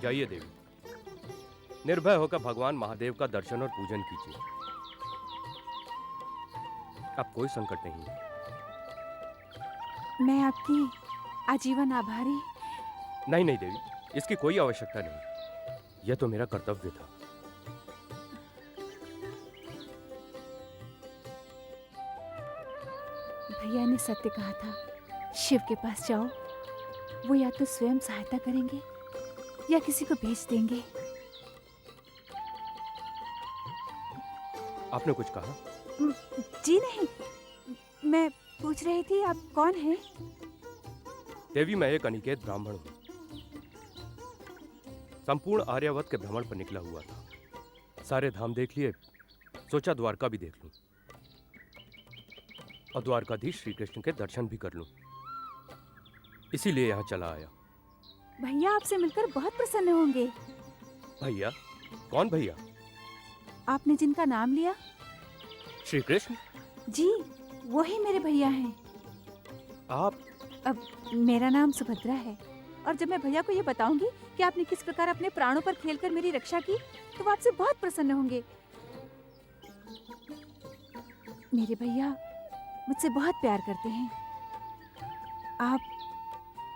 जाइए देवी, निर्भय होकर भगवान महादेव का दर्शन और पूजन कीजिए। अब कोई संकट नहीं है। मैं आपकी आजीवन आभारी। नहीं नहीं देवी, इसकी कोई आवश्यकता नहीं। यह तो मेरा कर्तव्य था। भैया ने सत्य कहा था, शिव के पास जाओ, वो या तो स्वयं सहायता करेंगे या किसी को भेज देंगे। आपने कुछ कहा? जी नहीं, मैं पूछ रही थी आप कौन हैं? देवी, मैं एक अनिकेत ब्राह्मण हूँ। संपूर्ण आर्यावर्त के भ्रमण पर निकला हुआ था। सारे धाम देख लिए, सोचा द्वारका भी देख लूं और द्वारकाधीश श्री कृष्ण के दर्शन भी कर लूं। इसीलिए यहाँ चला आया। भैया आपसे मिलकर बहुत प्रसन्न होंगे। भैया? कौन भैया? आपने जिनका नाम लिया। श्री कृष्ण? जी, वो ही मेरे भैया हैं। आप? अब मेरा नाम सुभद्रा है, और जब मैं भैया को ये बताऊंगी कि आपने किस प्रकार अपने प्राणों पर खेलकर मेरी रक्षा की, तो वो आपसे बहुत प्रसन्न होंगे। मेरे भैया मुझसे बहुत प्यार करते हैं। आप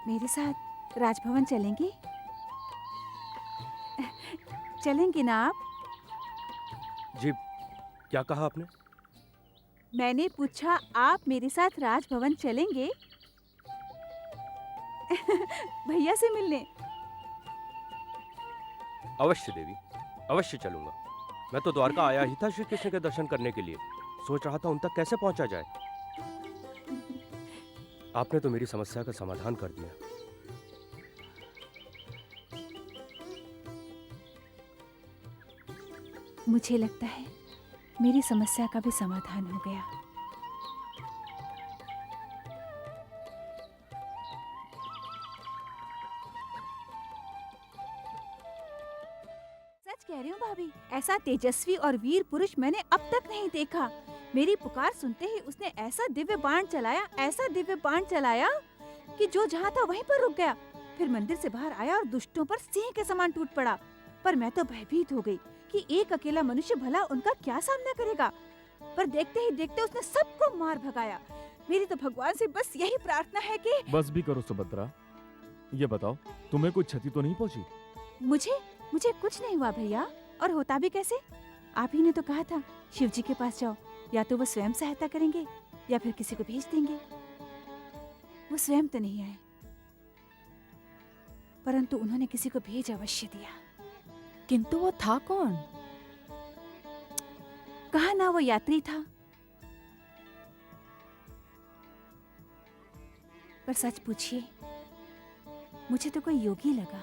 मेरे साथ राजभवन चलेंगे? चलेंगे ना आप? जी, क्या कहा आपने? मैंने पूछा, आप मेरे साथ राजभवन चलेंगे? भैया से मिलने। अवश्य देवी, अवश्य चलूंगा। मैं तो द्वारका आया ही था श्री कृष्ण के दर्शन करने के लिए। सोच रहा था उन तक कैसे पहुंचा जाए। आपने तो मेरी समस्या का समाधान कर दिया। मुझे लगता है मेरी समस्या का भी समाधान हो गया। सच कह रही हूँ भाभी, ऐसा तेजस्वी और वीर पुरुष मैंने अब तक नहीं देखा। मेरी पुकार सुनते ही उसने ऐसा दिव्य बाण चलाया कि जो जहाँ था वहीं पर रुक गया। फिर मंदिर से बाहर आया और दुष्टों पर सिंह के समान टूट पड़ा। पर मैं तो भयभीत हो गई कि एक अकेला मनुष्य भला उनका क्या सामना करेगा। पर देखते ही देखते उसने सबको मार भगाया। मेरी तो भगवान से बस यही प्रार्थना है कि बस भी करो सुभद्रा। ये बताओ, तुम्हें कुछ क्षति तो नहीं पहुंची? मुझे कुछ नहीं हुआ भैया, और होता भी कैसे? आप ही ने तो कहा था शिव जी के पास जाओ, या तो वो स्वयं सहायता करेंगे या फिर किसी को भेज देंगे। वो स्वयं तो नहीं आए, परंतु उन्होंने किसी को भेज अवश्य दिया। किंतु वो था कौन? कहा ना वो यात्री था। पर सच पूछिए, मुझे तो कोई योगी लगा।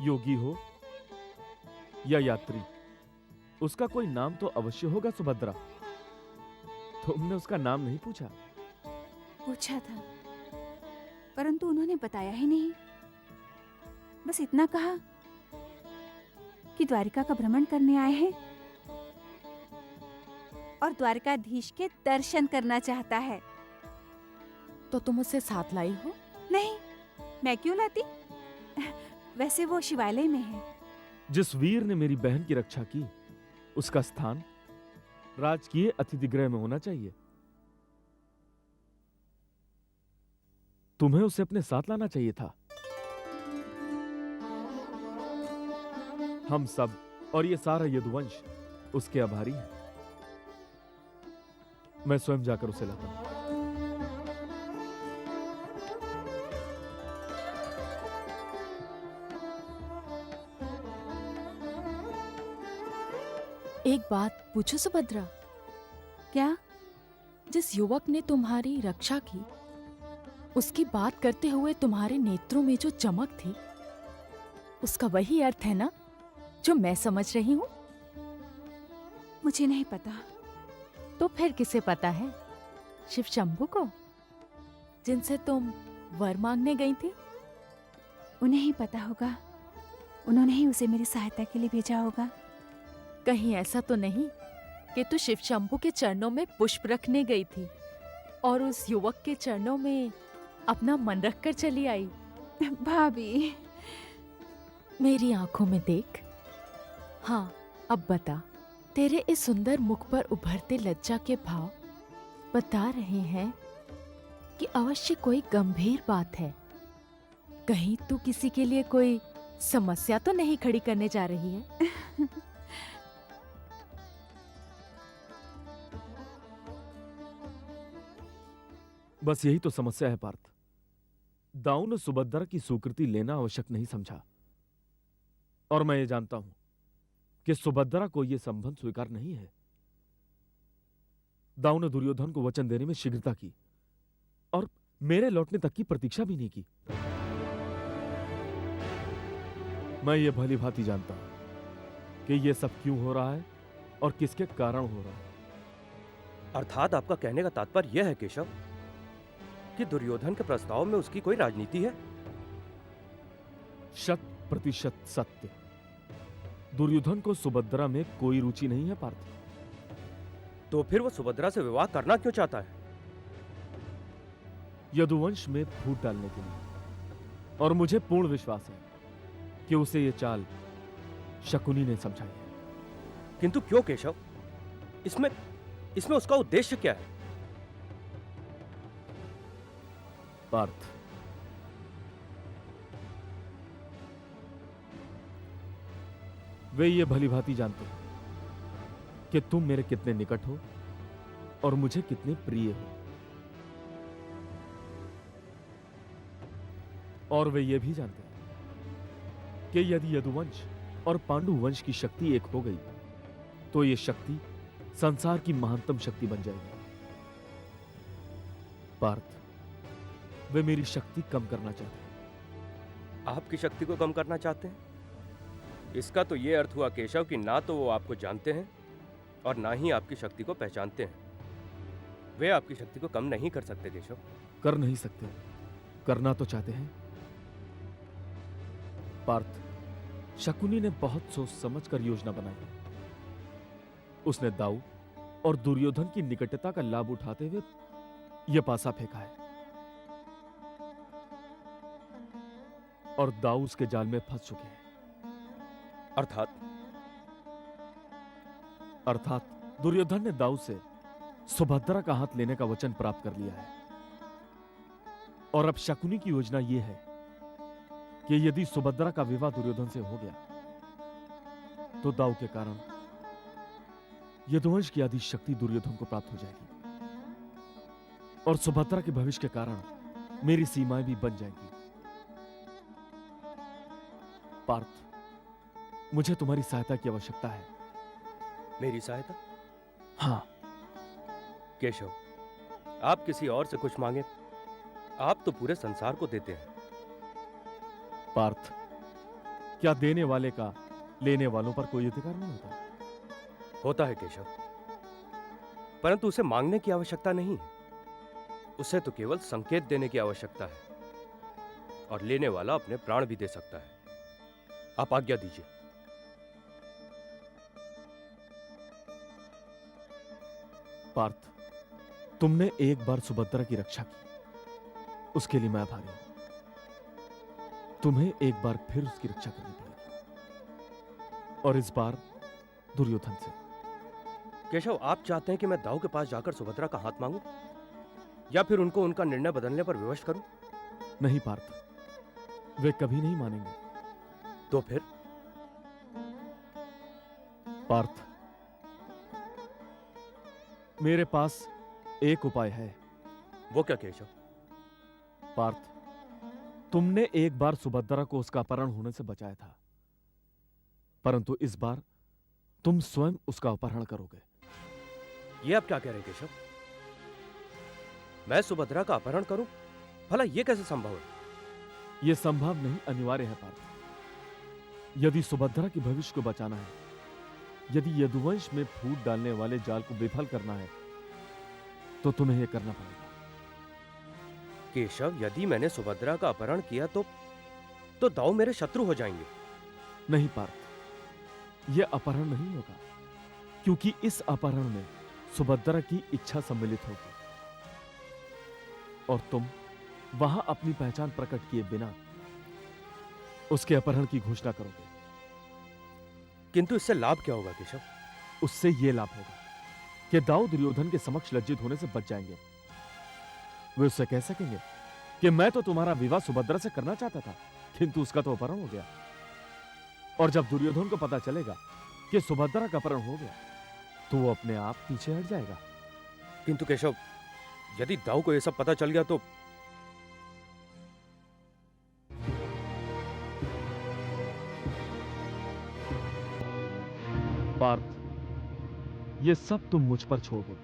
योगी हो या यात्री, उसका कोई नाम तो अवश्य होगा सुभद्रा। तुमने उसका नाम नहीं पूछा? पूछा था, परंतु उन्होंने बताया ही नहीं। बस इतना कहा कि द्वारिका का भ्रमण करने आए हैं और द्वारकाधीश के दर्शन करना चाहता है। तो तुम उसे साथ लाई हो? नहीं, मैं क्यों लाती? वैसे वो शिवालय में है। जिस वीर ने मेरी बहन की रक्षा की, उसका स्थान राजकीय अतिथि गृह में होना चाहिए। तुम्हें उसे अपने साथ लाना चाहिए था। हम सब और ये सारा यदुवंश उसके आभारी हैं। मैं स्वयं जाकर उसे लाता हूं। एक बात पूछो सुभद्रा, क्या? जिस युवक ने तुम्हारी रक्षा की, उसकी बात करते हुए तुम्हारे नेत्रों में जो चमक थी, उसका वही अर्थ है ना जो मैं समझ रही हूं? मुझे नहीं पता। तो फिर किसे पता है? शिव शंभू को, जिनसे तुम वर मांगने गई थी? उन्हें ही पता होगा। उन्होंने ही उसे मेरी सहायता के लिए भेजा होगा। कहीं ऐसा तो नहीं कि तू शिव शंभू के चरणों में पुष्प रखने गई थी और उस युवक के चरणों में अपना मन रखकर चली आई? भाभी, मेरी आंखों में देख। हाँ, अब बता, तेरे इस सुंदर मुख पर उभरते लज्जा के भाव बता रहे हैं कि अवश्य कोई गंभीर बात है। कहीं तू किसी के लिए कोई समस्या तो नहीं खड़ी करने जा रही है? बस यही तो समस्या है पार्थ। दाऊ ने सुभद्रा की स्वीकृति लेना आवश्यक नहीं समझा, और मैं ये जानता हूं कि सुभद्रा को यह संबंध स्वीकार नहीं है। दाऊ ने दुर्योधन को वचन देने में शीघ्रता की और मेरे लौटने तक की प्रतीक्षा भी नहीं की। मैं ये भली भांति जानता हूं कि यह सब क्यों हो रहा है और किसके कारण हो रहा है। अर्थात आपका कहने का तात्पर्य यह है केशव कि दुर्योधन के प्रस्ताव में उसकी कोई राजनीति है? 100% सत्य। दुर्योधन को सुभद्रा में कोई रुचि नहीं है पार्थ। तो फिर वो सुभद्रा से विवाह करना क्यों चाहता है? यदुवंश में फूट डालने के लिए। और मुझे पूर्ण विश्वास है कि उसे यह चाल शकुनी ने समझाई है। किंतु क्यों केशव? इसमें उसका उद्देश्य क्या है? पार्थ, वे ये भली भांति जानते हैं कि तुम मेरे कितने निकट हो और मुझे कितने प्रिय हो। और वे ये भी जानते हैं कि यदि यदुवंश और पांडु वंश की शक्ति एक हो गई तो ये शक्ति संसार की महानतम शक्ति बन जाएगी। पार्थ, वे मेरी शक्ति कम करना चाहते हैं। आपकी शक्ति को कम करना चाहते हैं? इसका तो यह अर्थ हुआ केशव कि ना तो वो आपको जानते हैं और ना ही आपकी शक्ति को पहचानते हैं। वे आपकी शक्ति को कम नहीं कर सकते केशव। कर नहीं सकते, करना तो चाहते हैं। पार्थ, शकुनी ने बहुत सोच समझकर योजना बनाई। उसने दाऊ और दुर्योधन की निकटता का लाभ उठाते हुए यह पासा फेंका है और दाऊ उसके जाल में फंस चुके हैं। अर्थात दुर्योधन ने दाऊ से सुभद्रा का हाथ लेने का वचन प्राप्त कर लिया है। और अब शकुनी की योजना यह है कि यदि सुभद्रा का विवाह दुर्योधन से हो गया तो दाऊ के कारण यदुवंश की आदि शक्ति दुर्योधन को प्राप्त हो जाएगी और सुभद्रा के भविष्य के कारण मेरी सीमाएं भी बन जाएंगी। पार्थ, मुझे तुम्हारी सहायता की आवश्यकता है। मेरी सहायता? हाँ। केशव, आप किसी और से कुछ मांगे, आप तो पूरे संसार को देते हैं। पार्थ, क्या देने वाले का लेने वालों पर कोई अधिकार नहीं होता? होता है केशव, परंतु उसे मांगने की आवश्यकता नहीं है। उसे तो केवल संकेत देने की आवश्यकता है, और लेने वाला अपने प्राण भी दे सकता है। आप आज्ञा दीजिए। पार्थ, तुमने एक बार सुभद्रा की रक्षा की, उसके लिए मैं आभारी हूं। तुम्हें एक बार फिर उसकी रक्षा करनी पड़ेगी, और इस बार दुर्योधन से। केशव, आप चाहते हैं कि मैं दाऊ के पास जाकर सुभद्रा का हाथ मांगूं, या फिर उनको उनका निर्णय बदलने पर विवश करूं? नहीं पार्थ, वे कभी नहीं मानेंगे। तो फिर? पार्थ, मेरे पास एक उपाय है। वो क्या केशव? पार्थ, तुमने एक बार सुभद्रा को उसका अपहरण होने से बचाया था, परंतु इस बार तुम स्वयं उसका अपहरण करोगे। ये आप क्या कह रहे हैं केशव? मैं सुभद्रा का अपहरण करूं? भला ये कैसे संभव है? यह संभव नहीं, अनिवार्य है पार्थ। यदि सुभद्रा के भविष्य को बचाना है, यदि यदुवंश में फूट डालने वाले जाल को विफल करना है, तो तुम्हें यह करना पड़ेगा। केशव, यदि मैंने सुभद्रा का अपहरण किया तो दाऊ मेरे शत्रु हो जाएंगे। नहीं पार्थ, यह अपहरण नहीं होगा, क्योंकि इस अपहरण में सुभद्रा की इच्छा सम्मिलित होगी, और तुम वहां अपनी पहचान प्रकट किए बिना उसके अपहरण की घोषणा करोगे। किंतु इससे लाभ क्या होगा केशव? उससे यह लाभ होगा कि दाऊ दुर्योधन के समक्ष लज्जित होने से बच जाएंगे। वे उससे कह सकेंगे कि मैं तो तुम्हारा विवाह सुभद्रा से करना चाहता था, किंतु उसका तो अपहरण हो गया। और जब दुर्योधन को पता चलेगा कि सुभद्रा का अपहरण हो गया, तो वो अपने आप पीछे हट जाएगा। किंतु केशव, यदि दाऊ को यह सब पता चल गया तो? पार्थ, ये सब तुम मुझ पर छोड़ दो।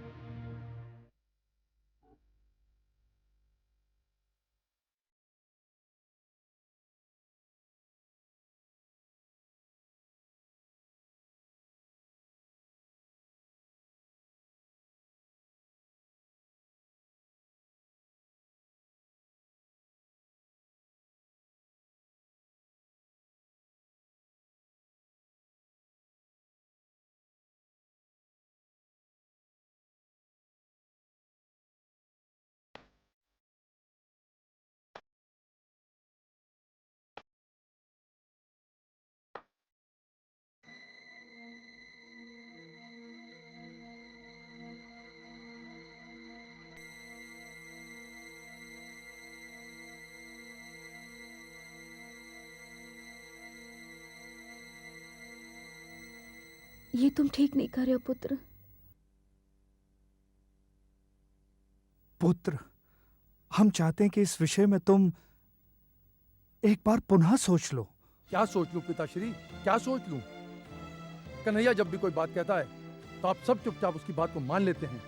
ये तुम ठीक नहीं कर रहे हो पुत्र। पुत्र, हम चाहते हैं कि इस विषय में तुम एक बार पुनः सोच लो। क्या सोच लूं पिताश्री, क्या सोच लूं? कन्हैया जब भी कोई बात कहता है तो आप सब चुपचाप उसकी बात को मान लेते हैं,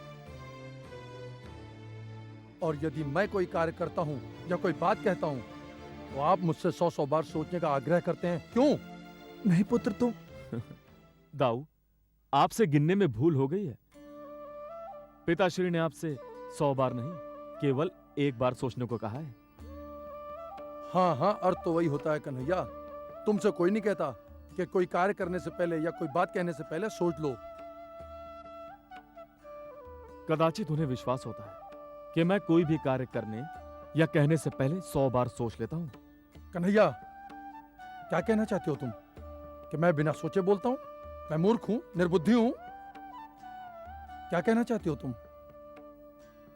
और यदि मैं कोई कार्य करता हूं या कोई बात कहता हूं तो आप मुझसे 100 बार सोचने का आग्रह करते हैं। क्यों? नहीं पुत्र, तुम दाऊ, आपसे गिनने में भूल हो गई है। पिताश्री ने आपसे 100 बार नहीं, केवल एक बार सोचने को कहा है। हाँ हाँ, अर्थ तो वही होता है कन्हैया। तुमसे कोई नहीं कहता कि कोई कार्य करने से पहले या कोई बात कहने से पहले सोच लो। कदाचित उन्हें विश्वास होता है कि मैं कोई भी कार्य करने या कहने से पहले 100 बार सोच लेता हूं। कन्हैया, क्या कहना चाहते हो तुम? कि मैं बिना सोचे बोलता हूं? मैं मूर्ख हूं, निर्बुद्धि हूं? क्या कहना चाहते हो तुम?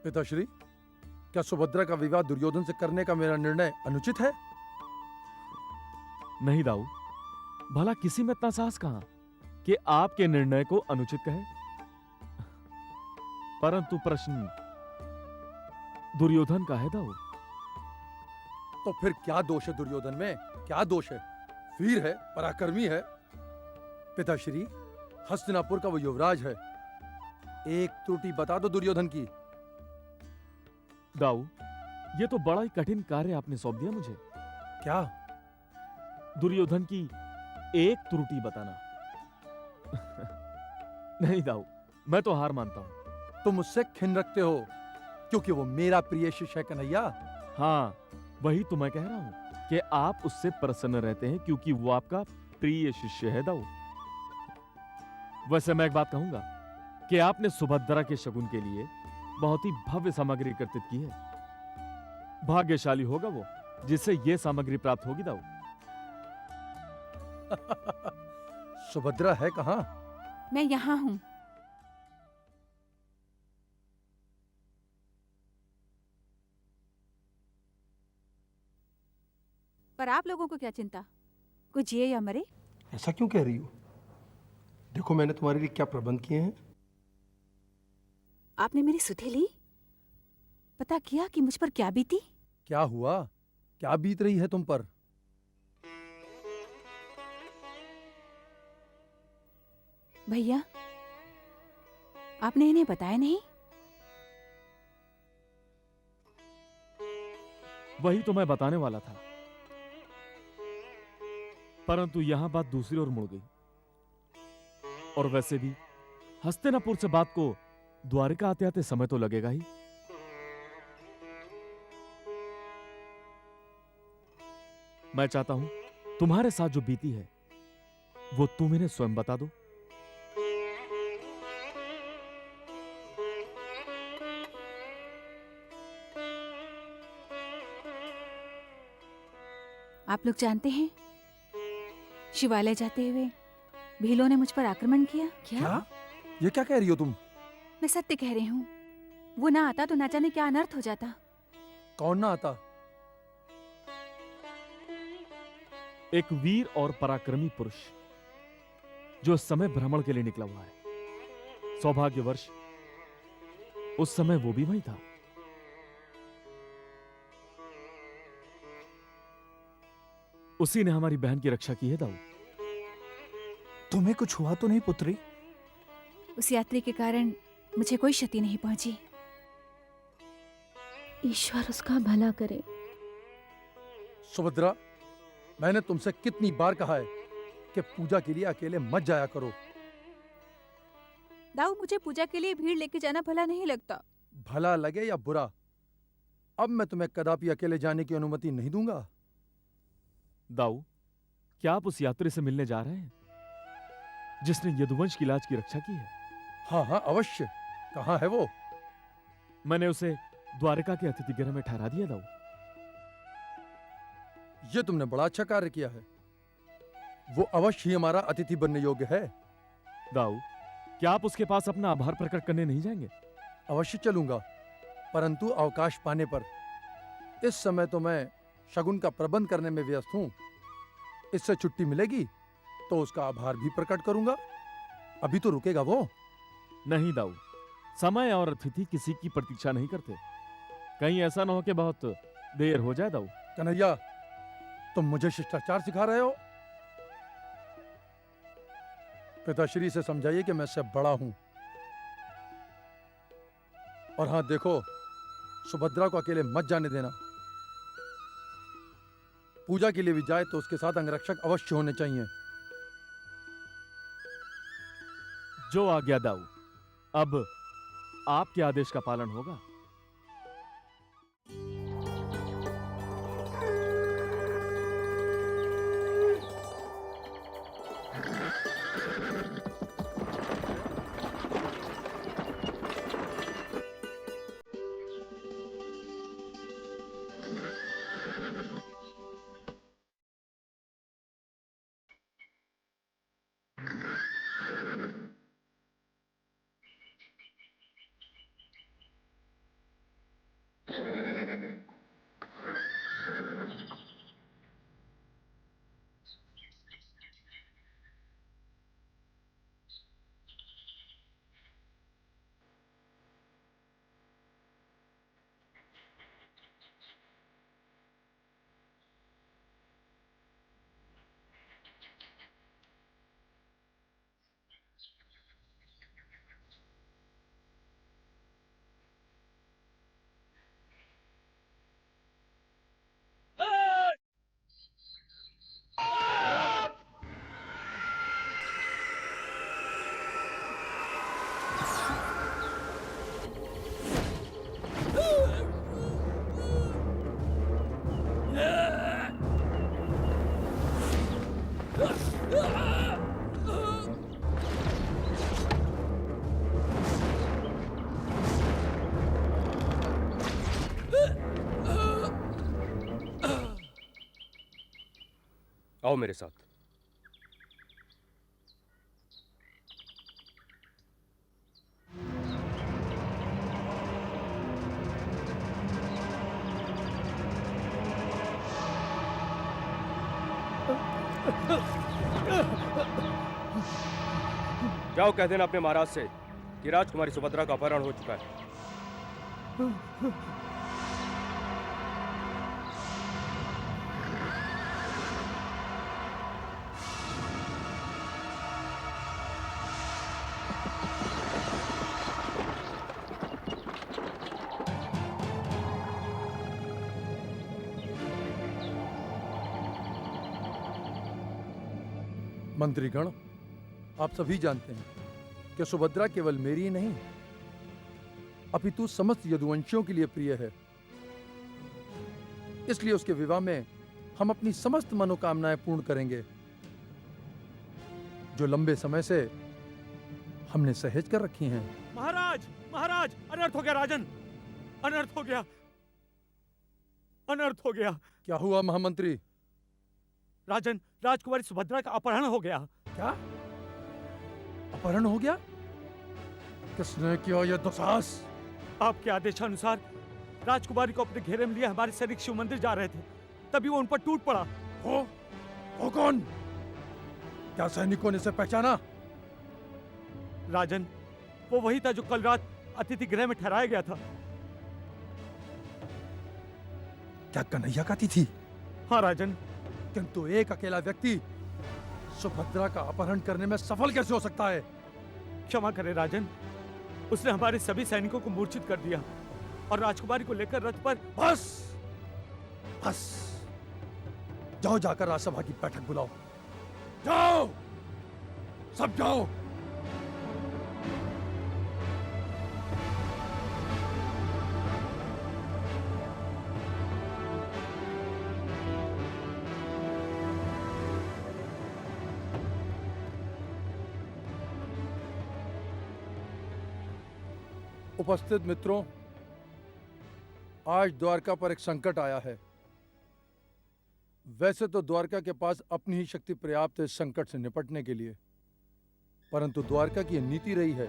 पिताश्री, क्या सुभद्रा का विवाह दुर्योधन से करने का मेरा निर्णय अनुचित है? नहीं दाऊ, भला किसी में इतना साहस कहां? कि आपके निर्णय को अनुचित कहे, परंतु प्रश्न दुर्योधन का है दाऊ। तो फिर क्या दोष है दुर्योधन में? क्या दोष है? वीर है, पराक्रमी है। पिताश्री, हस्तिनापुर का वो युवराज है। एक त्रुटि बता दो दुर्योधन की। दाऊ, ये तो बड़ा ही कठिन कार्य आपने सौंप दिया मुझे। क्या? दुर्योधन की एक त्रुटि बताना। नहीं दाऊ, मैं तो हार मानता हूं। तुम मुझसे खिन रखते हो क्योंकि वो मेरा प्रिय शिष्य है कन्हैया। हाँ, वही तो मैं कह रहा हूं कि आप उससे प्रसन्न रहते हैं क्योंकि वो आपका प्रिय शिष्य है दाऊ। वैसे मैं एक बात कहूंगा कि आपने सुभद्रा के शगुन के लिए बहुत ही भव्य सामग्री एकत्रित की है। भाग्यशाली होगा वो जिसे ये सामग्री प्राप्त होगी दाऊ। सुभद्रा है कहाँ? मैं यहाँ हूँ। पर आप लोगों को क्या चिंता, कुछ जिए या मरे? ऐसा क्यों कह रही हो? देखो मैंने तुम्हारे लिए क्या प्रबंध किए हैं। आपने मेरी सुधि ली? पता किया कि मुझ पर क्या बीती? क्या हुआ? क्या बीत रही है तुम पर? भैया, आपने इन्हें बताया नहीं? वही तो मैं बताने वाला था, परंतु यहां बात दूसरी ओर मुड़ गई। और वैसे भी हस्तिनापुर से बात को द्वारिका आते आते समय तो लगेगा ही। मैं चाहता हूं तुम्हारे साथ जो बीती है वो तुम इन्हें स्वयं बता दो। आप लोग जानते हैं, शिवालय जाते हुए भीलों ने मुझ पर आक्रमण किया। क्या? ये क्या कह रही हो तुम? मैं सत्य कह रही हूँ। वो ना आता तो ना जाने क्या अनर्थ हो जाता। कौन ना आता? एक वीर और पराक्रमी पुरुष जो इस समय भ्रमण के लिए निकला हुआ है। सौभाग्यवश उस समय वो भी वहीं था। उसी ने हमारी बहन की रक्षा की है दाऊ। तुम्हें कुछ हुआ तो नहीं पुत्री? उस यात्री के कारण मुझे कोई क्षति नहीं पहुंची। ईश्वर उसका भला करे। सुभद्रा, मैंने तुमसे कितनी बार कहा है कि पूजा के लिए अकेले मत जाया करो। दाऊ, मुझे पूजा के लिए भीड़ लेके जाना भला नहीं लगता। भला लगे या बुरा, अब मैं तुम्हें कदापि अकेले जाने की अनुमति नहीं दूंगा। दाऊ, क्या आप उस यात्री से मिलने जा रहे हैं जिसने यदुवंश की लाज की रक्षा की है? हाँ हाँ अवश्य। कहाँ है वो? मैंने उसे द्वारिका के अतिथि गृह में ठहरा दिया दाऊ। ये तुमने बड़ा अच्छा कार्य किया है। वो अवश्य ही हमारा अतिथि बनने योग्य है। दाऊ, क्या आप उसके पास अपना आभार प्रकट करने नहीं जाएंगे? अवश्य चलूंगा, परंतु अवकाश पाने पर। इस समय तो मैं शगुन का प्रबंध करने में व्यस्त हूं। इससे छुट्टी मिलेगी तो उसका आभार भी प्रकट करूंगा। अभी तो रुकेगा वो। नहीं दाऊ, समय और अतिथि किसी की प्रतीक्षा नहीं करते। कहीं ऐसा ना हो कि बहुत देर हो जाए दाऊ। कन्हैया, तुम मुझे शिष्टाचार सिखा रहे हो? पिताश्री से समझाइए कि मैं इससे बड़ा हूं। और हां देखो, सुभद्रा को अकेले मत जाने देना। पूजा के लिए भी जाए तो उसके साथ अंगरक्षक अवश्य होने चाहिए। जो आज्ञा दाऊ। अब आपके आदेश का पालन होगा। आओ मेरे साथ। जाओ कह देना अपने महाराज से कि राजकुमारी सुभद्रा का अपहरण हो चुका है। मंत्रीगण, आप सभी जानते हैं कि सुभद्रा केवल मेरी ही नहीं अपितु समस्त यदुवंशियों के लिए प्रिय है। इसलिए उसके विवाह में हम अपनी समस्त मनोकामनाएं पूर्ण करेंगे जो लंबे समय से हमने सहेज कर रखी हैं। महाराज, महाराज, अनर्थ हो गया राजन, अनर्थ हो गया, अनर्थ हो गया। क्या हुआ महामंत्री? राजन, राजकुमारी सुभद्रा का अपहरण हो गया। क्या अपहरण हो गया? किसने किया यह दुस्साहस? आपके आदेशानुसार राजकुमारी को अपने घेरे में लिए हमारे सैनिक शिव मंदिर जा रहे थे, तभी वो उन पर टूट पड़ा। वो कौन? क्या सैनिकों ने इसे पहचाना? राजन, वो वही था जो कल रात अतिथि गृह में ठहराया गया था। क्या कन्हैया का तिथि? हाँ राजन। किंतु एक अकेला व्यक्ति सुभद्रा का अपहरण करने में सफल कैसे हो सकता है? क्षमा करें राजन, उसने हमारे सभी सैनिकों को मूर्छित कर दिया और राजकुमारी को लेकर रथ पर। बस बस, जाओ जाकर राजसभा की बैठक बुलाओ। जाओ, सब जाओ। उपस्थित मित्रों, आज द्वारका पर एक संकट आया है। वैसे तो द्वारका के पास अपनी ही शक्ति पर्याप्त है इस संकट से निपटने के लिए, परंतु द्वारका की यह नीति रही है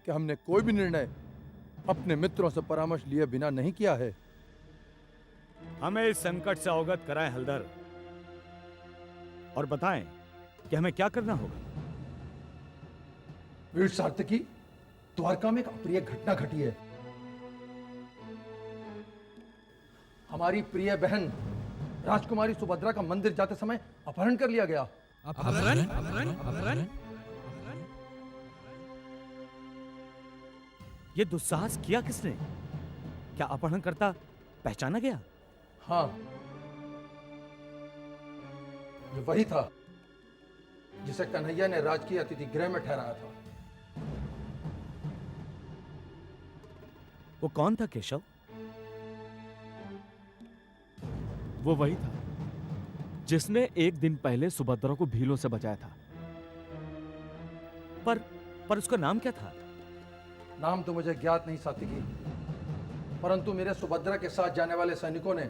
कि हमने कोई भी निर्णय अपने मित्रों से परामर्श लिए बिना नहीं किया है। हमें इस संकट से अवगत कराएं हलदर, और बताएं कि हमें क्या करना होगा। वीर सार्थकी, द्वारका में एक अप्रिय घटना घटी है। हमारी प्रिय बहन राजकुमारी सुभद्रा का मंदिर जाते समय अपहरण कर लिया गया। अपहरण? अपहरण? अपहरण? ये दुस्साहस किया किसने? क्या अपहरणकर्ता पहचाना गया? हाँ, ये वही था जिसे कन्हैया ने राजकीय अतिथि गृह में ठहराया था। वो कौन था केशव? वो वही था जिसने एक दिन पहले सुभद्रा को भीलों से बचाया था। पर उसका नाम क्या था? नाम तो मुझे ज्ञात नहीं सात्विकी, परंतु मेरे सुभद्रा के साथ जाने वाले सैनिकों ने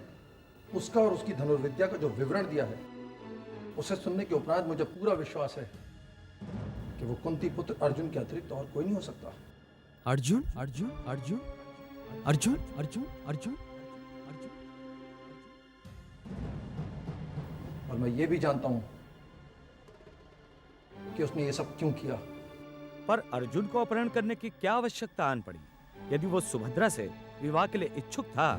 उसका और उसकी धनुर्विद्या का जो विवरण दिया है, उसे सुनने के उपरांत मुझे पूरा विश्वास है कि वो कुंती पुत्र अर्जुन के अतिरिक्त और कोई नहीं हो सकता। अर्जुन? अर्जुन? अर्जुन? अर्जुन? अर्जुन? अर्जुन? और मैं ये भी जानता हूं कि उसने ये सब क्यों किया। पर अर्जुन को अपहरण करने की क्या आवश्यकता आन पड़ी? यदि वो सुभद्रा से विवाह के लिए इच्छुक था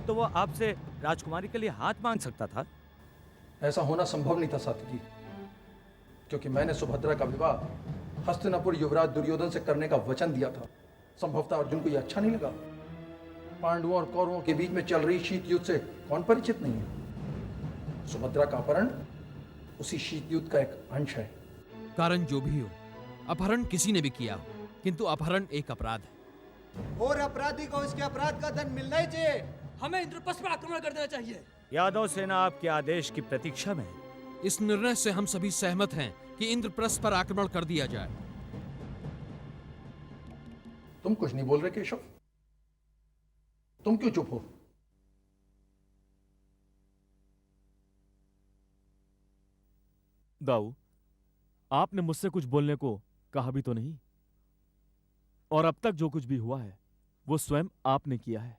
तो वो आपसे राजकुमारी के लिए हाथ मांग सकता था। ऐसा होना संभव नहीं था सात्विकी, क्योंकि मैंने सुभद्रा का विवाह हस्तिनापुर युवराज दुर्योधन से करने का वचन दिया था। संभवतः अर्जुन को यह अच्छा नहीं लगा। पांडवों और कौरवों के बीच में चल रही शीत युद्ध से कौन परिचित नहीं है? सुभद्रा का अपहरण उसी शीत युद्ध का एक अंश है। कारण जो भी हो, अपहरण किसी ने भी किया हो, किंतु अपहरण एक अपराध है और अपराधी को उसके अपराध का दंड मिलना ही चाहिए। हमें इंद्रप्रस्थ पर आक्रमण कर देना चाहिए। यादव सेना आपके आदेश की प्रतीक्षा में है। इस निर्णय से हम सभी सहमत हैं कि इंद्रप्रस्थ पर आक्रमण कर दिया जाए। तुम कुछ नहीं बोल रहे केशव? तुम क्यों चुप हो? दाऊ, आपने मुझसे कुछ बोलने को कहा भी तो नहीं, और अब तक जो कुछ भी हुआ है वो स्वयं आपने किया है,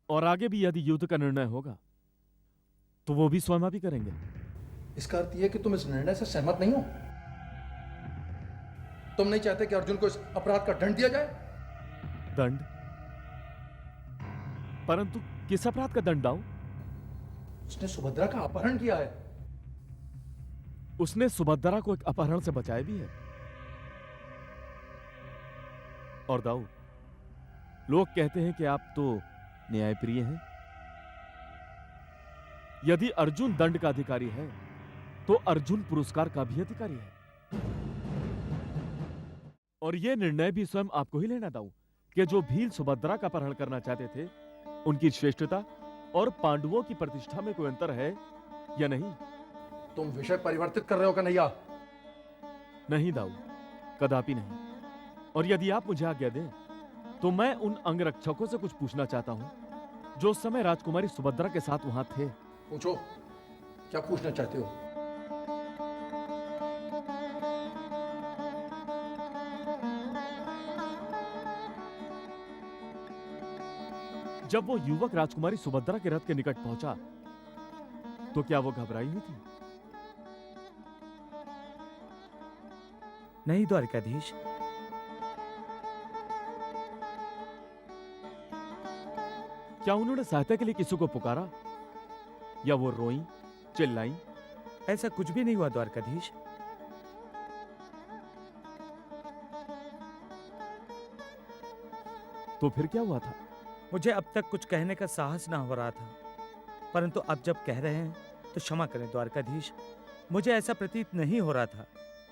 और आगे भी यदि युद्ध का निर्णय होगा तो वो भी स्वयं आप ही करेंगे। इसका अर्थ यह है कि तुम इस निर्णय से सहमत नहीं हो? तुम नहीं चाहते कि अर्जुन को इस अपराध का दंड दिया जाए? दंड? परंतु किस अपराध का दंड दाऊ? उसने सुभद्रा का अपहरण किया है। उसने सुभद्रा को एक अपहरण से बचाया भी है। और दाऊ, लोग कहते हैं कि आप तो न्यायप्रिय हैं। यदि अर्जुन दंड का अधिकारी है तो अर्जुन पुरस्कार का भी अधिकारी है, और यह निर्णय भी स्वयं आपको ही लेना दाऊ कि जो भील सुभद्रा का अपहरण करना चाहते थे उनकी श्रेष्ठता और पांडवों की प्रतिष्ठा में कोई अंतर है या नहीं? तुम विषय परिवर्तित कर रहे हो कन्हैया। नहीं दाऊ, कदापि नहीं। और यदि आप मुझे आज्ञा दें तो मैं उन अंगरक्षकों से कुछ पूछना चाहता हूं जो उस समय राजकुमारी सुभद्रा के साथ वहां थे। पूछो, क्या पूछना चाहते हो? जब वो युवक राजकुमारी सुभद्रा के रथ के निकट पहुंचा तो क्या वो घबराई हुई थी? नहीं द्वारिकाधीश। क्या उन्होंने सहायता के लिए किसी को पुकारा, या वो रोई चिल्लाई? ऐसा कुछ भी नहीं हुआ द्वारकाधीश। तो फिर क्या हुआ था? मुझे अब तक कुछ कहने का साहस ना हो रहा था, परंतु अब जब कह रहे हैं तो क्षमा करें द्वारकाधीश। मुझे ऐसा प्रतीत नहीं हो रहा था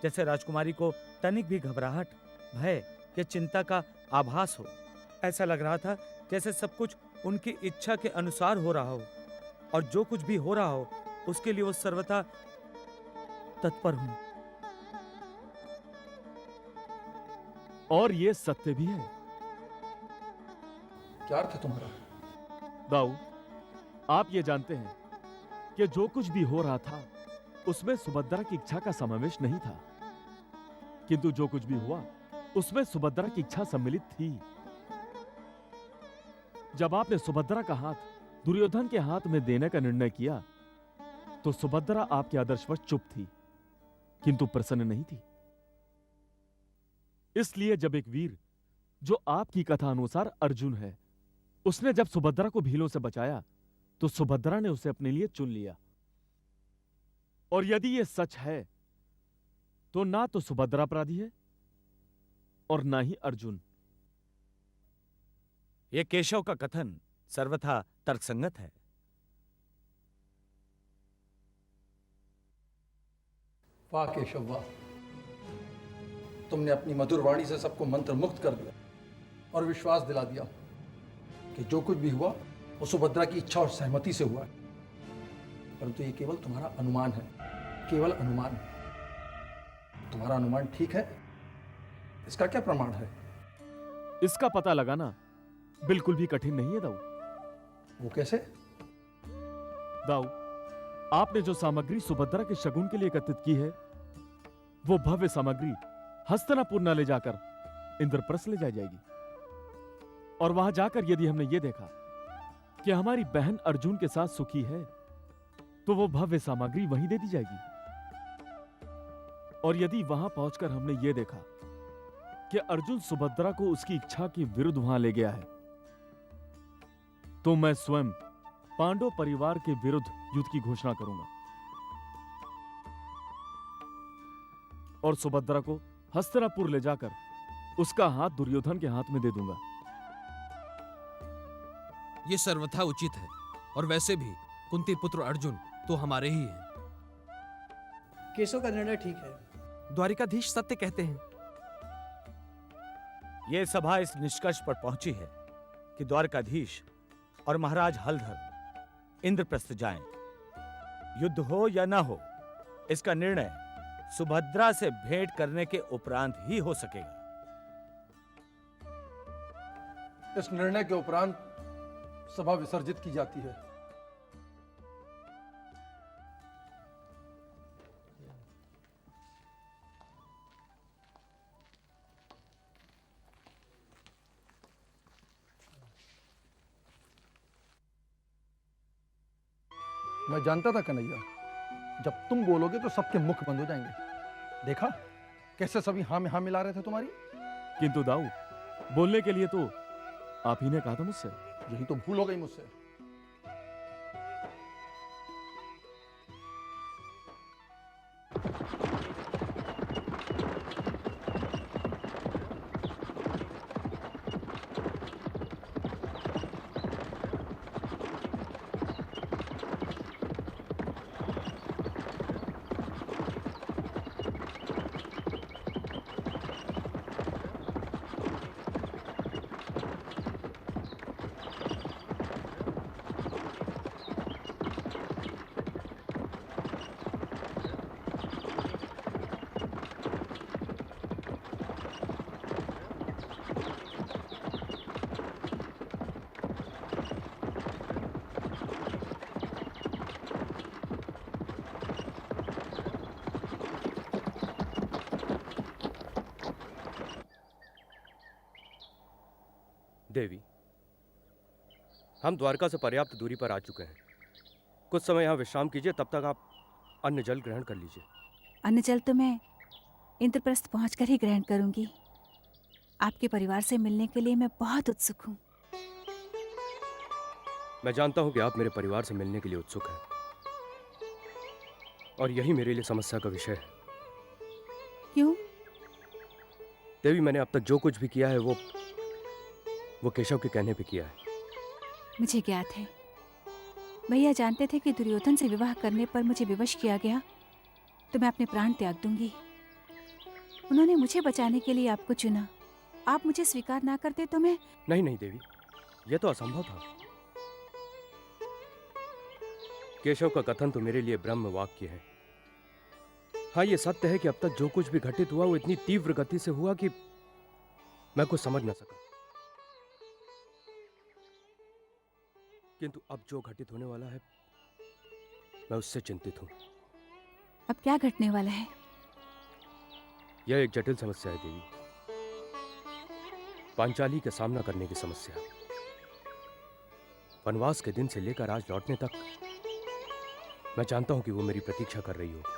जैसे राजकुमारी को तनिक भी घबराहट, भय या चिंता का आभास हो। ऐसा लग रहा था जैसे सब कुछ उनकी इच्छा के अनुसार हो रहा हो, और जो कुछ भी हो रहा हो उसके लिए वो सर्वथा तत्पर हूं। और ये सत्य भी है। क्या अर्थ है तुम्हारा? दाऊ, आप ये जानते हैं कि जो कुछ भी हो रहा था उसमें सुभद्रा की इच्छा का समावेश नहीं था, किंतु जो कुछ भी हुआ उसमें सुभद्रा की इच्छा सम्मिलित थी। जब आपने सुभद्रा का हाथ दुर्योधन के हाथ में देने का निर्णय किया तो सुभद्रा आपके आदर्शवश चुप थी, किंतु प्रसन्न नहीं थी। इसलिए जब एक वीर, जो आपकी कथा अनुसार अर्जुन है, उसने जब सुभद्रा को भीलों से बचाया तो सुभद्रा ने उसे अपने लिए चुन लिया। और यदि यह सच है तो ना तो सुभद्रा अपराधी है और ना ही अर्जुन। यह केशव का कथन सर्वथा तर्कसंगत है। वाह केशव वाह, तुमने अपनी मधुर वाणी से सबको मंत्र मुक्त कर दिया और विश्वास दिला दिया कि जो कुछ भी हुआ वो सुभद्रा की इच्छा और सहमति से हुआ है। परंतु ये केवल तुम्हारा अनुमान है, केवल अनुमान। तुम्हारा अनुमान ठीक है, इसका क्या प्रमाण है? इसका पता लगाना बिल्कुल भी कठिन नहीं है दाऊ। वो कैसे? दाऊ, आपने जो सामग्री सुभद्रा के शगुन के लिए एकत्रित की है वो भव्य सामग्री हस्तिनापुर न ले जाकर इंद्रप्रस्थ ले जाई जाएगी, और वहां जाकर यदि हमने ये देखा कि हमारी बहन अर्जुन के साथ सुखी है तो वो भव्य सामग्री वहीं दे दी जाएगी। और यदि वहां पहुंचकर हमने ये देखा कि अर्जुन सुभद्रा को उसकी इच्छा के विरुद्ध वहां ले गया है तो मैं स्वयं पांडव परिवार के विरुद्ध युद्ध की घोषणा करूंगा और सुभद्रा को हस्तिनापुर ले जाकर उसका हाथ दुर्योधन के हाथ में दे दूंगा। ये सर्वथा उचित है, और वैसे भी कुंती पुत्र अर्जुन तो हमारे ही हैं। केशव का निर्णय ठीक है। द्वारिकाधीश सत्य कहते हैं। यह सभा इस निष्कर्ष पर पहुंची है कि द्वारकाधीश और महाराज हलधर इंद्रप्रस्थ जाएं। युद्ध हो या ना हो, इसका निर्णय सुभद्रा से भेंट करने के उपरांत ही हो सकेगा। इस निर्णय के उपरांत सभा विसर्जित की जाती है। मैं जानता था कन्हैया, जब तुम बोलोगे तो सबके मुख बंद हो जाएंगे। देखा कैसे सभी हाँ में हाँ मिला रहे थे तुम्हारी। किंतु दाऊ, बोलने के लिए तो आप ही ने कहा था मुझसे। यही तो भूल हो गई मुझसे। देवी, हम द्वारका से पर्याप्त दूरी पर आ चुके हैं। कुछ समय यहाँ विश्राम कीजिए, तब तक आप अन्न जल ग्रहण कर लीजिए। अन्न जल तो मैं इंद्रप्रस्थ पहुंचकर ही ग्रहण करूंगी। आपके परिवार से मिलने के लिए मैं बहुत उत्सुक हूँ। मैं जानता हूँ कि आप मेरे परिवार से मिलने के लिए उत्सुक हैं, और यही मेरे लिए समस्या का विषय है। क्यों? देवी, मैंने अब तक जो कुछ भी किया है वो केशव के कहने पे किया है। मुझे ज्ञात है। भैया जानते थे कि दुर्योधन से विवाह करने पर मुझे विवश किया गया तो मैं अपने प्राण त्याग दूंगी। उन्होंने मुझे बचाने के लिए आपको चुना। आप मुझे स्वीकार ना करते तो मैं... नहीं नहीं देवी, यह तो असंभव था। केशव का कथन तो मेरे लिए ब्रह्म वाक्य है। हाँ, ये सत्य है कि अब तक जो कुछ भी घटित हुआ वो इतनी तीव्र गति से हुआ कि मैं कुछ समझ न सका। किंतु अब जो घटित होने वाला है, मैं उससे चिंतित हूं। अब क्या घटने वाला है? यह एक जटिल समस्या है देवी। पांचाली के सामना करने की समस्या। वनवास के दिन से लेकर आज लौटने तक मैं जानता हूं कि वो मेरी प्रतीक्षा कर रही होगी।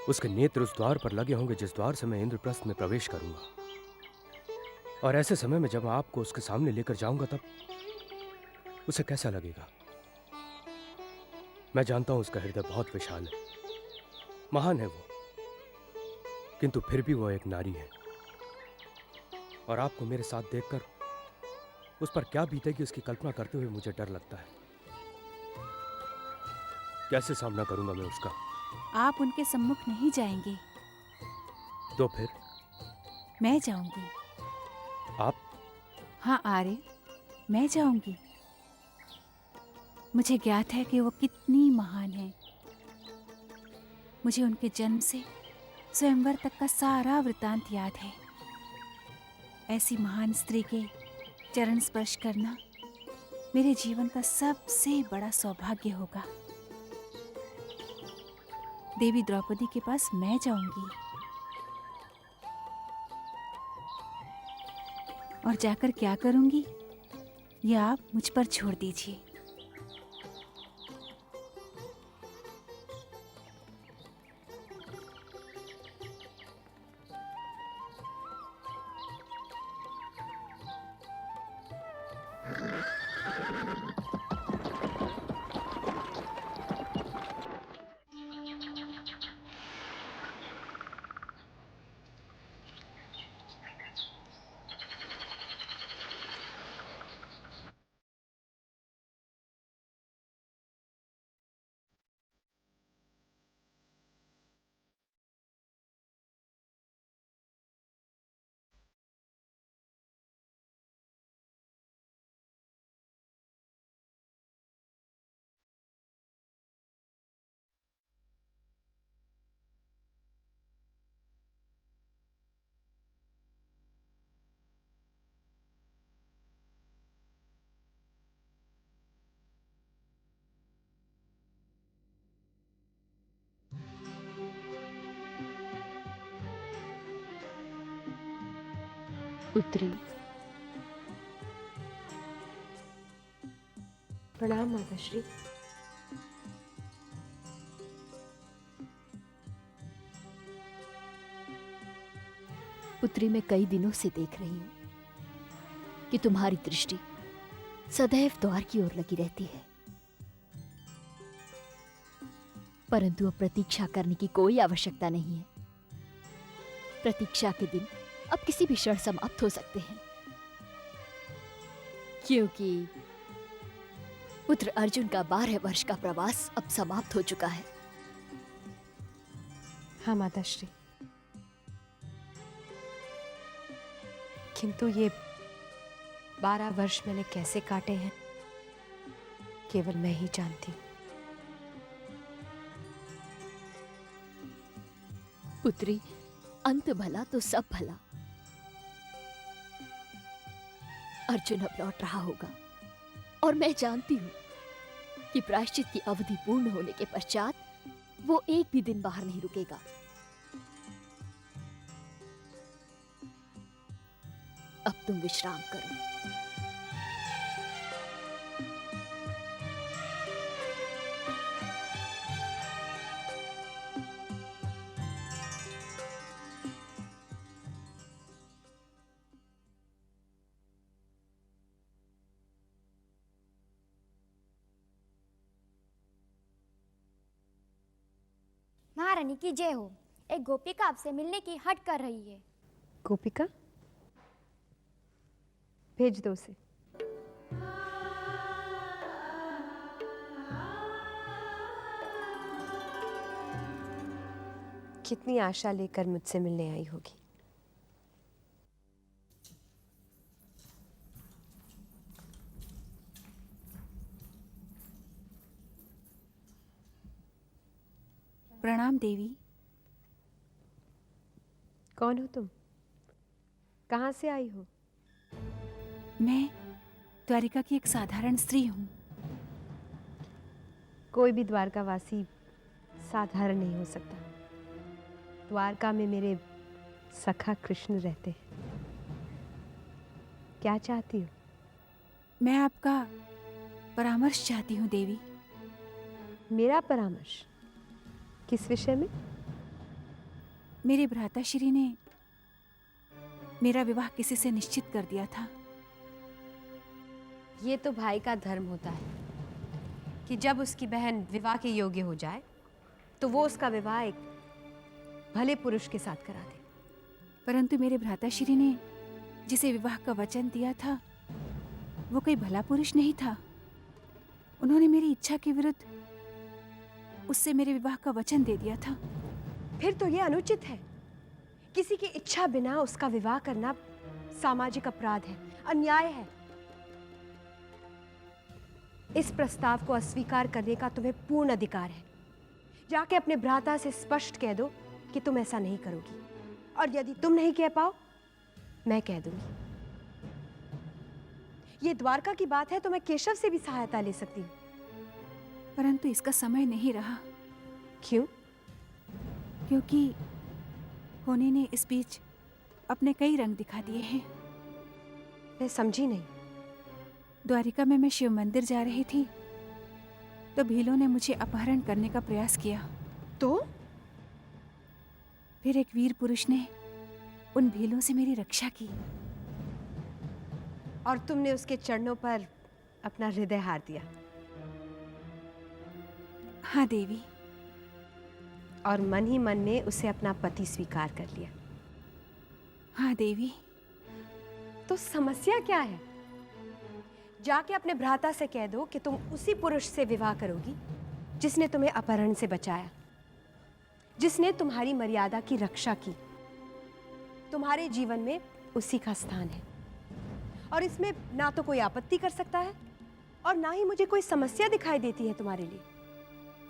उसके नेत्र उस द्वार पर लगे होंगे जिस द्वार से मैं इंद्रप्रस्थ में प्रवेश करूंगा। और ऐसे समय में जब मैं आपको उसके सामने लेकर जाऊंगा, तब उसे कैसा लगेगा? मैं जानता हूं उसका हृदय बहुत विशाल है, महान है वो, किंतु फिर भी वो एक नारी है। और आपको मेरे साथ देखकर उस पर क्या बीतेगी उसकी कल्पना करते हुए मुझे डर लगता है। कैसे सामना करूंगा मैं उसका? आप उनके सम्मुख नहीं जाएंगे। तो फिर? मैं जाऊंगी। आप? हाँ आर्य, मैं जाऊंगी। मुझे ज्ञात है कि वो कितनी महान है। मुझे उनके जन्म से स्वयंवर तक का सारा वृतांत याद है। ऐसी महान स्त्री के चरण स्पर्श करना मेरे जीवन का सबसे बड़ा सौभाग्य होगा। देवी द्रौपदी के पास मैं जाऊंगी और जाकर क्या करूंगी, ये आप मुझ पर छोड़ दीजिए। पुत्री, प्रणाम माताश्री। पुत्री मैं कई दिनों से देख रही हूं कि तुम्हारी दृष्टि सदैव द्वार की ओर लगी रहती है, परंतु अब प्रतीक्षा करने की कोई आवश्यकता नहीं है। प्रतीक्षा के दिन अब किसी भी क्षण समाप्त हो सकते हैं, क्योंकि पुत्र अर्जुन का 12 वर्ष का प्रवास अब समाप्त हो चुका है। हाँ माताश्री, किंतु ये 12 वर्ष मैंने कैसे काटे हैं केवल मैं ही जानती हूँ। पुत्री, अंत भला तो सब भला। अर्जुन अब लौट रहा होगा और मैं जानती हूं कि प्रायश्चित की अवधि पूर्ण होने के पश्चात वो एक भी दिन बाहर नहीं रुकेगा। अब तुम विश्राम करो। महारानी की जय हो। एक गोपिका आपसे मिलने की हट कर रही है। गोपिका, भेज दो उसे। कितनी आशा लेकर मुझसे मिलने आई होगी। प्रणाम देवी। कौन हो तुम? कहाँ से आई हो? मैं द्वारिका की एक साधारण स्त्री हूँ। कोई भी द्वारकावासी साधारण नहीं हो सकता। द्वारका में मेरे सखा कृष्ण रहते हैं। क्या चाहती हो? मैं आपका परामर्श चाहती हूँ देवी। मेरा परामर्श? किस विषय में? मेरे भ्राताश्री ने मेरा विवाह किसी से निश्चित कर दिया था। ये तो भाई का धर्म होता है कि जब उसकी बहन विवाह के योग्य हो जाए तो वो उसका विवाह एक भले पुरुष के साथ करा दे। परंतु मेरे भ्राताश्री ने जिसे विवाह का वचन दिया था वो कोई भला पुरुष नहीं था। उन्होंने मेरी इच्छा के विरुद्ध उससे मेरे विवाह का वचन दे दिया था। फिर तो ये अनुचित है। किसी की इच्छा बिना उसका विवाह करना सामाजिक अपराध है, अन्याय है। इस प्रस्ताव को अस्वीकार करने का तुम्हें पूर्ण अधिकार है। जाके अपने भ्राता से स्पष्ट कह दो कि तुम ऐसा नहीं करोगी, और यदि तुम नहीं कह पाओ मैं कह दूंगी। ये द्वारका की बात है तो मैं केशव से भी सहायता ले सकती हूँ। परंतु इसका समय नहीं रहा। क्यों? क्योंकि होनी ने इस बीच अपने कई रंग दिखा दिए हैं। मैं समझी नहीं। द्वारिका में मैं शिव मंदिर जा रही थी तो भीलों ने मुझे अपहरण करने का प्रयास किया। तो फिर एक वीर पुरुष ने उन भीलों से मेरी रक्षा की। और तुमने उसके चरणों पर अपना हृदय हार दिया। हाँ देवी। और मन ही मन में उसे अपना पति स्वीकार कर लिया। हाँ देवी। तो समस्या क्या है? जाके अपने भ्राता से कह दो कि तुम उसी पुरुष से विवाह करोगी जिसने तुम्हें अपहरण से बचाया, जिसने तुम्हारी मर्यादा की रक्षा की। तुम्हारे जीवन में उसी का स्थान है और इसमें ना तो कोई आपत्ति कर सकता है और ना ही मुझे कोई समस्या दिखाई देती है तुम्हारे लिए।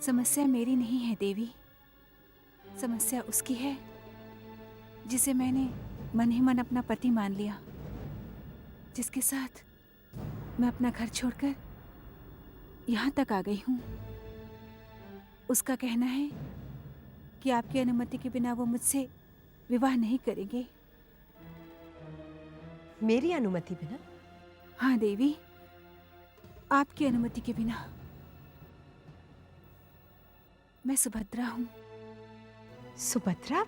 समस्या मेरी नहीं है देवी। समस्या उसकी है जिसे मैंने मन ही मन अपना पति मान लिया, जिसके साथ मैं अपना घर छोड़कर यहाँ तक आ गई हूँ। उसका कहना है कि आपकी अनुमति के बिना वो मुझसे विवाह नहीं करेंगे। मेरी अनुमति बिना? हाँ देवी, आपकी अनुमति के बिना। मैं सुभद्रा हूँ। सुभद्रा?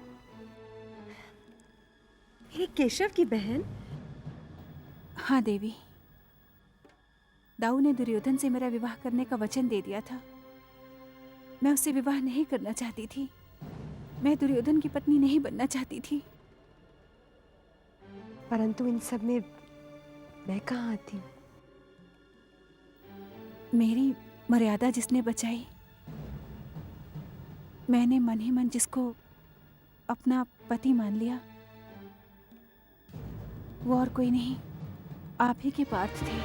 मेरे केशव की बहन? हाँ देवी, दाऊ ने दुर्योधन से मेरा विवाह करने का वचन दे दिया था। मैं उससे विवाह नहीं करना चाहती थी। मैं दुर्योधन की पत्नी नहीं बनना चाहती थी। परंतु इन सब में मैं कहाँ आती? मेरी मर्यादा जिसने बचाई, मैंने मन ही मन जिसको अपना पति मान लिया, वो और कोई नहीं, आप ही के पार्थ थे।